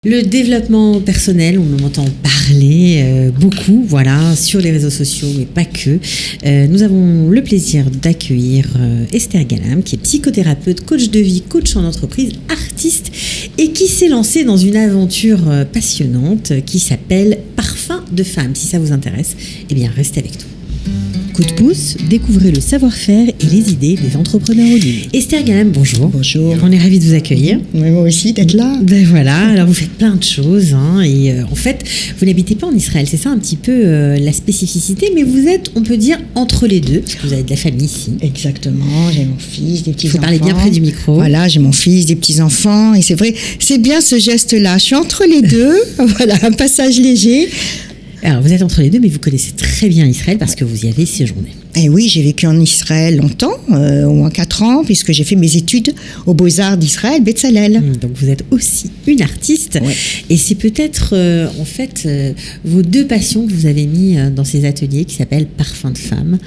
Le développement personnel, on en entend parler beaucoup, voilà, sur les réseaux sociaux, mais pas que. Nous avons le plaisir d'accueillir Esther Galam, qui est psychothérapeute, coach de vie, coach en entreprise, artiste, et qui s'est lancée dans une aventure passionnante qui s'appelle Parfum de femme. Si ça vous intéresse, eh bien, restez avec nous. Coup de pouce, découvrez le savoir-faire et les idées des entrepreneurs au ligne. Esther Galam, bonjour. Bonjour. On est ravis de vous accueillir. Oui, moi aussi, d'être là. Ben voilà, alors vous faites plein de choses, et en fait, vous n'habitez pas en Israël, c'est ça un petit peu la spécificité, mais vous êtes, on peut dire, entre les deux, parce que vous avez de la famille ici. Exactement, j'ai mon fils, des petits-enfants. Il faut parler bien près du micro. Voilà, j'ai mon fils, des petits-enfants, et c'est vrai, c'est bien ce geste-là. Je suis entre les deux, voilà, un passage léger. Alors, vous êtes entre les deux, mais vous connaissez très bien Israël parce que vous y avez séjourné. Et oui, j'ai vécu en Israël longtemps, au moins 4 ans, puisque j'ai fait mes études aux Beaux-Arts d'Israël, Betzalel. Donc vous êtes aussi une artiste, ouais. Et c'est peut-être en fait vos deux passions que vous avez mis dans ces ateliers qui s'appellent Parfum de femme,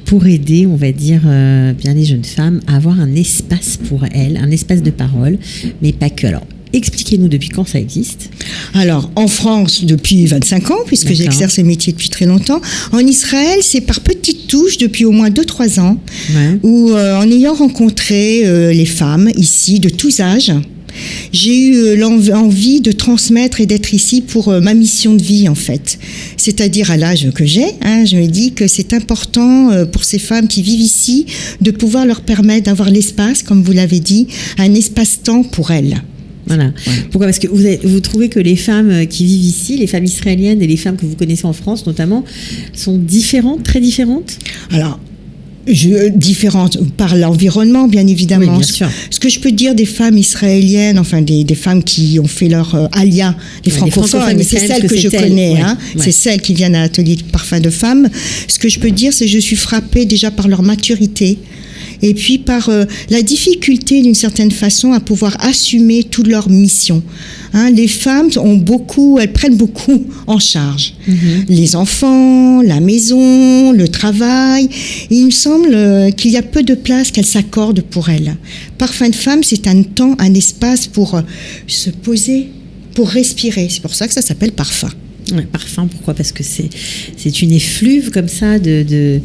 pour aider, on va dire, bien les jeunes femmes à avoir un espace pour elles, un espace de parole, mais pas que. Alors, expliquez-nous depuis quand ça existe. Alors, en France, depuis 25 ans, puisque j'exerce ce métier depuis très longtemps. En Israël, c'est par petites touches depuis au moins 2-3 ans, ouais. Où en ayant rencontré les femmes ici de tous âges, j'ai eu l'envie de transmettre et d'être ici pour ma mission de vie, en fait. C'est-à-dire à l'âge que j'ai, je me dis que c'est important pour ces femmes qui vivent ici de pouvoir leur permettre d'avoir l'espace, comme vous l'avez dit, un espace-temps pour elles. Voilà. Ouais. Pourquoi ? Parce que vous trouvez que les femmes qui vivent ici, les femmes israéliennes et les femmes que vous connaissez en France notamment, sont différentes, très différentes ? Alors, différentes par l'environnement, bien évidemment. Oui, bien sûr. Ce que je peux dire des femmes israéliennes, enfin des femmes qui ont fait leur alia, les francophones, c'est celles que je connais, ouais. C'est celles qui viennent à l'atelier de Parfum de femme. Ce que je peux dire, c'est que je suis frappée déjà par leur maturité. Et puis par la difficulté d'une certaine façon à pouvoir assumer toute leur mission. Les femmes elles prennent beaucoup en charge. Les enfants, la maison, le travail. Et il me semble qu'il y a peu de place qu'elles s'accordent pour elles. Parfum de femme, c'est un temps, un espace pour se poser, pour respirer. C'est pour ça que ça s'appelle parfum. Ouais, parfum, pourquoi ? Parce que c'est une effluve comme ça de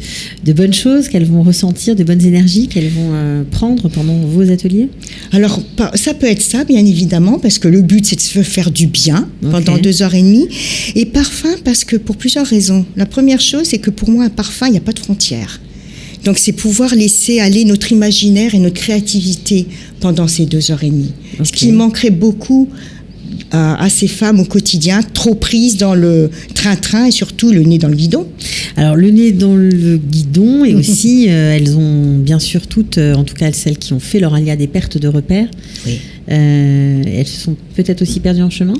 bonnes choses qu'elles vont ressentir, de bonnes énergies qu'elles vont prendre pendant vos ateliers. Alors, ça peut être ça, bien évidemment, parce que le but, c'est de se faire du bien pendant 2h30. Et parfum, parce que pour plusieurs raisons. La première chose, c'est que pour moi, un parfum, il n'y a pas de frontières. Donc, c'est pouvoir laisser aller notre imaginaire et notre créativité pendant ces 2h30. Ce qui manquerait beaucoup à ces femmes au quotidien, trop prises dans le train-train et surtout le nez dans le guidon. Alors le nez dans le guidon et aussi elles ont bien sûr toutes, en tout cas celles qui ont fait leur alia, des pertes de repères. Oui. Elles sont peut-être aussi perdues en chemin.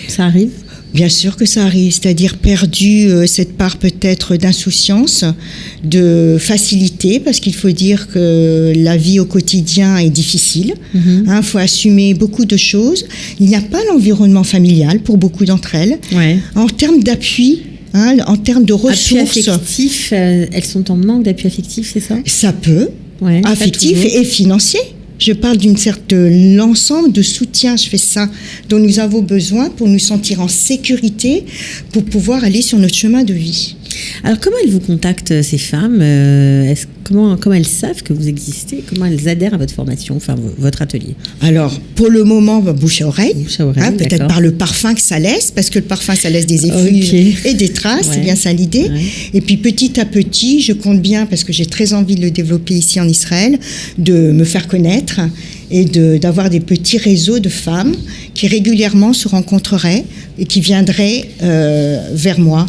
Ça arrive ? Bien sûr que ça arrive, c'est-à-dire perdu cette part peut-être d'insouciance, de facilité, parce qu'il faut dire que la vie au quotidien est difficile. Faut assumer beaucoup de choses. Il n'y a pas l'environnement familial pour beaucoup d'entre elles. Ouais. En termes d'appui, en termes de ressources. Appui affectif, elles sont en manque d'appui affectif, c'est ça ? Ça peut, ouais, affectif et financier. Je parle de l'ensemble de soutien, je fais ça, dont nous avons besoin pour nous sentir en sécurité, pour pouvoir aller sur notre chemin de vie. Alors, comment elles vous contactent, ces femmes ? Comment elles savent que vous existez ? Comment elles adhèrent à votre formation, enfin votre atelier ? Alors, pour le moment, bouche à oreille. Bouche à oreille, peut-être par le parfum que ça laisse, parce que le parfum, ça laisse des effluves et des traces, c'est bien ça l'idée. Ouais. Et puis, petit à petit, je compte bien, parce que j'ai très envie de le développer ici en Israël, de me faire connaître et d'avoir des petits réseaux de femmes qui régulièrement se rencontreraient et qui viendraient vers moi.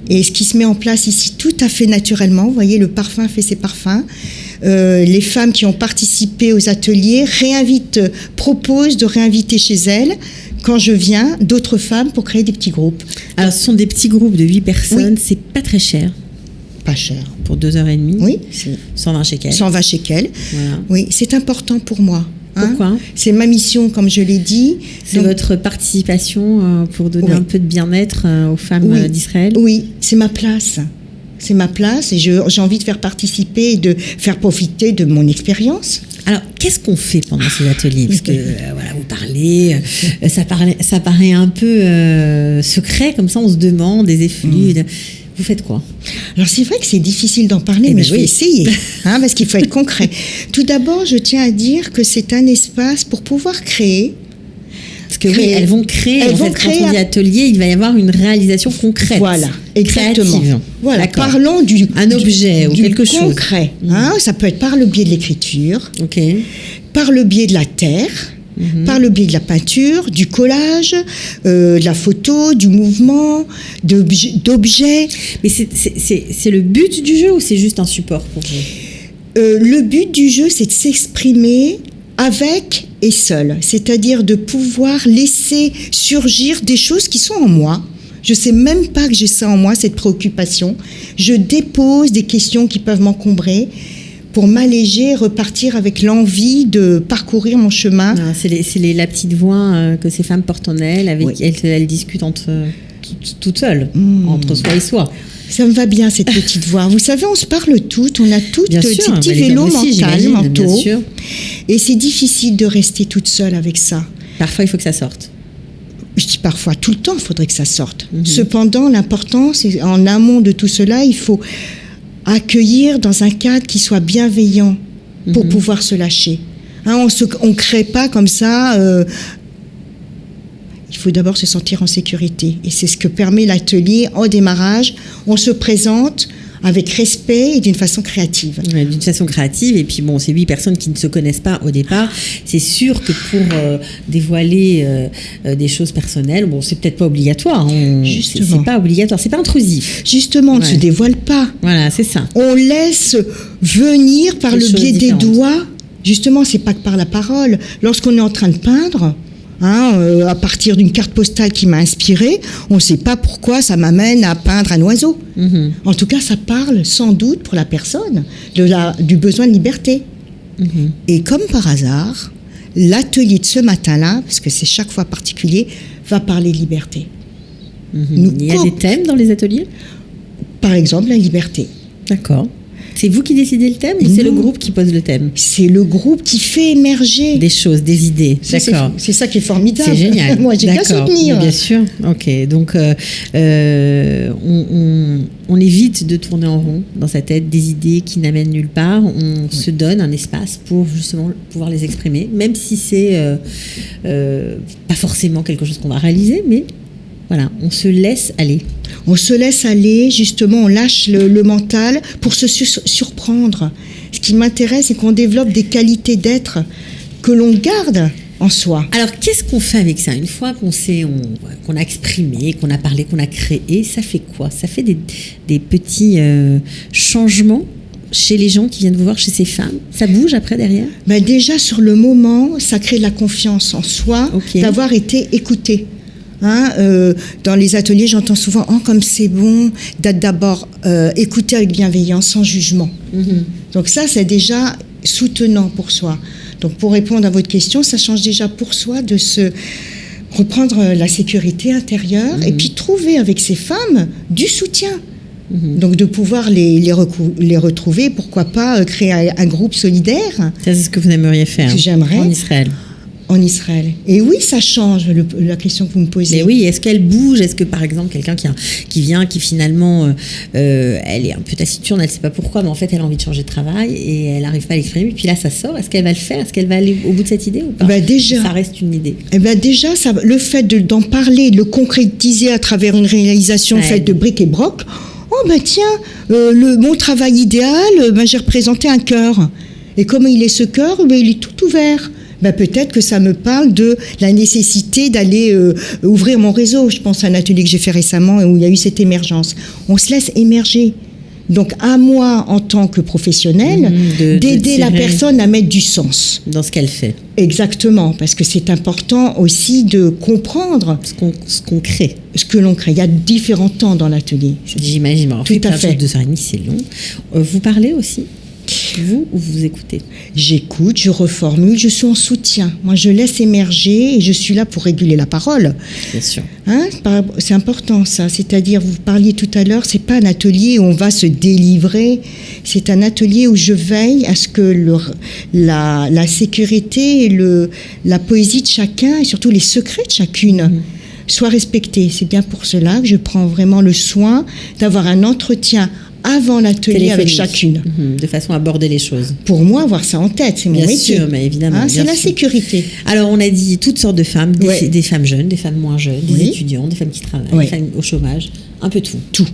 Et ce qui se met en place ici tout à fait naturellement, vous voyez, le parfum fait ses parfums. Les femmes qui ont participé aux ateliers proposent de réinviter chez elles, quand je viens, d'autres femmes pour créer des petits groupes. Alors, ce sont des petits groupes de 8 personnes, oui. C'est pas très cher. Pas cher. Pour 2h30 ? Oui. 120 shekels. 120 shekels. Voilà. Oui, c'est important pour moi. Pourquoi ? C'est ma mission, comme je l'ai dit. C'est votre participation pour donner un peu de bien-être aux femmes d'Israël ? Oui, c'est ma place. c'est ma place et j'ai envie de faire participer et de faire profiter de mon expérience. Alors, qu'est-ce qu'on fait pendant ces ateliers? Parce que, voilà, vous parlez, ça paraît un peu secret, comme ça, on se demande, des effluves. Vous faites quoi? Alors, c'est vrai que c'est difficile d'en parler, mais je vais essayer, parce qu'il faut être concret. Tout d'abord, je tiens à dire que c'est un espace pour pouvoir créer. Parce que oui, elles vont créer. Quand on dit atelier, il va y avoir une réalisation concrète. Voilà, exactement. Créative. Voilà, parlons un objet ou quelque chose concret. Ça peut être par le biais de l'écriture, par le biais de la terre, par le biais de la peinture, du collage, de la photo, du mouvement, d'objets. Mais c'est le but du jeu ou c'est juste un support pour vous? Le but du jeu, c'est de s'exprimer avec et seul, c'est-à-dire de pouvoir laisser surgir des choses qui sont en moi. Je ne sais même pas que j'ai ça en moi, cette préoccupation. Je dépose des questions qui peuvent m'encombrer pour m'alléger, repartir avec l'envie de parcourir mon chemin. C'est la petite voix que ces femmes portent en elles, avec elles discutent toutes seules, entre soi et soi. Ça me va bien, cette petite voix. Vous savez, on se parle toutes, on a toutes ces petits vélos mentaux. Et c'est difficile de rester toute seule avec ça. Parfois, il faut que ça sorte. Je dis parfois, tout le temps, il faudrait que ça sorte. Cependant, l'important, c'est en amont de tout cela, il faut accueillir dans un cadre qui soit bienveillant pour pouvoir se lâcher. On ne crée pas comme ça... Il faut d'abord se sentir en sécurité. Et c'est ce que permet l'atelier en démarrage. On se présente avec respect et d'une façon créative. D'une façon créative. Et puis bon, c'est 8 personnes qui ne se connaissent pas au départ. C'est sûr que pour dévoiler des choses personnelles, bon, c'est peut-être pas obligatoire. Justement. C'est pas obligatoire, c'est pas intrusif. Justement, on ne se dévoile pas. Voilà, c'est ça. On laisse venir par le biais des doigts. Justement, c'est pas que par la parole. Lorsqu'on est en train de peindre... à partir d'une carte postale qui m'a inspirée, on ne sait pas pourquoi ça m'amène à peindre un oiseau. En tout cas, ça parle sans doute pour la personne du besoin de liberté. Et comme par hasard, l'atelier de ce matin-là, parce que c'est chaque fois particulier, va parler de liberté. Il y a des thèmes dans les ateliers? Par exemple, la liberté. D'accord. C'est vous qui décidez le thème ou c'est le groupe qui pose le thème? C'est le groupe qui fait émerger des choses, des idées. D'accord. C'est ça qui est formidable. C'est génial. Moi, j'ai qu'à soutenir. Bien sûr. Ok. Donc, on évite de tourner en rond dans sa tête des idées qui n'amènent nulle part. On se donne un espace pour justement pouvoir les exprimer, même si c'est pas forcément quelque chose qu'on va réaliser, mais voilà, on se laisse aller. On se laisse aller, justement, on lâche le mental pour se surprendre. Ce qui m'intéresse, c'est qu'on développe des qualités d'être que l'on garde en soi. Alors, qu'est-ce qu'on fait avec ça? Une fois qu'on a exprimé, qu'on a parlé, qu'on a créé, ça fait quoi? Ça fait des petits changements chez les gens qui viennent vous voir, chez ces femmes? Ça bouge après derrière? Déjà, sur le moment, ça crée de la confiance en soi, d'avoir été écouté. Dans les ateliers, j'entends souvent comme c'est bon d'être d'abord écouté avec bienveillance, sans jugement. Donc ça, c'est déjà soutenant pour soi. Donc pour répondre à votre question, ça change déjà pour soi de se reprendre la sécurité intérieure et puis trouver avec ces femmes du soutien. Donc de pouvoir les retrouver, pourquoi pas créer un groupe solidaire. Ça, c'est ce que vous aimeriez faire en Israël. En Israël. Et oui, ça change, la question que vous me posez. Mais oui, est-ce qu'elle bouge? Est-ce que, par exemple, quelqu'un qui vient, qui finalement, elle est un peu taciturne, elle ne sait pas pourquoi, mais en fait, elle a envie de changer de travail et elle n'arrive pas à l'exprimer, puis là, ça sort. Est-ce qu'elle va le faire? Est-ce qu'elle va aller au bout de cette idée ou pas? Déjà, ça reste une idée. Déjà, le fait d'en parler, de le concrétiser à travers une réalisation faite de briques et broc, mon travail idéal, j'ai représenté un cœur. Et comme il est ce cœur, il est tout ouvert. Peut-être que ça me parle de la nécessité d'aller ouvrir mon réseau. Je pense à un atelier que j'ai fait récemment où il y a eu cette émergence. On se laisse émerger. Donc, à moi, en tant que professionnelle, d'aider la personne à mettre du sens. Dans ce qu'elle fait. Exactement, parce que c'est important aussi de comprendre ce qu'on crée. Ce que l'on crée. Il y a différents temps dans l'atelier. J'imagine. Tout à fait. 2h30, c'est long. Vous parlez aussi? vous, ou vous écoutez? J'écoute, je reformule, je suis en soutien. Moi, je laisse émerger et je suis là pour réguler la parole. Bien sûr. Hein, c'est important ça. C'est-à-dire, vous parliez tout à l'heure, c'est pas un atelier où on va se délivrer. C'est un atelier où je veille à ce que la sécurité et la poésie de chacun et surtout les secrets de chacune soient respectés. C'est bien pour cela que je prends vraiment le soin d'avoir un entretien avant l'atelier avec chacune. De façon à aborder les choses. Pour moi, avoir ça en tête, c'est mon métier. Bien sûr, mais évidemment. C'est la sécurité. Alors, on a dit toutes sortes de femmes, des femmes jeunes, des femmes moins jeunes, des étudiants, des femmes qui travaillent, des femmes au chômage, un peu tout. Tout.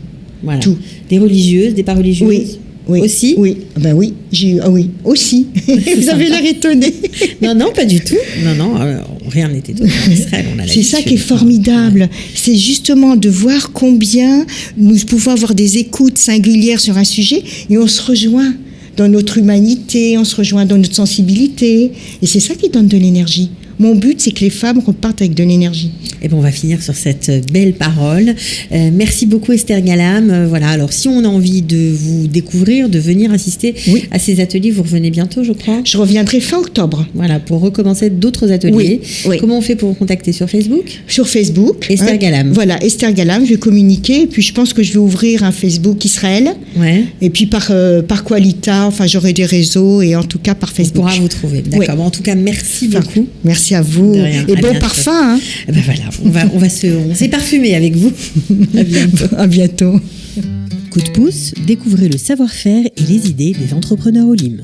Voilà. Tout. Des religieuses, des pas religieuses. Oui. Aussi? Oui. Ben oui. Oui. Aussi. Vous avez l'air étonné. Non, pas du tout. Non, rien n'est étonnant en Israël. C'est ça qui est formidable. C'est justement de voir combien nous pouvons avoir des écoutes singulières sur un sujet et on se rejoint dans notre humanité, on se rejoint dans notre sensibilité. Et c'est ça qui donne de l'énergie. Mon but, c'est que les femmes repartent avec de l'énergie. Et bon, on va finir sur cette belle parole. Merci beaucoup Esther Galam. Voilà, alors si on a envie de vous découvrir, de venir assister à ces ateliers, vous revenez bientôt, je crois. Je reviendrai fin octobre. Voilà, pour recommencer d'autres ateliers. Oui. Comment on fait pour vous contacter sur Facebook? Sur Facebook. Esther Galam. Voilà, Esther Galam, je vais communiquer. Et puis je pense que je vais ouvrir un Facebook Israël. Ouais. Et puis par Qualita, enfin j'aurai des réseaux et en tout cas par Facebook. On pourra vous trouver. D'accord. Bon, en tout cas, merci beaucoup. Merci à vous. Et bon parfum. Ben voilà, on s'est parfumé avec vous. À bientôt. À bientôt. Coup de pouce, découvrez le savoir-faire et les idées des entrepreneurs Olim.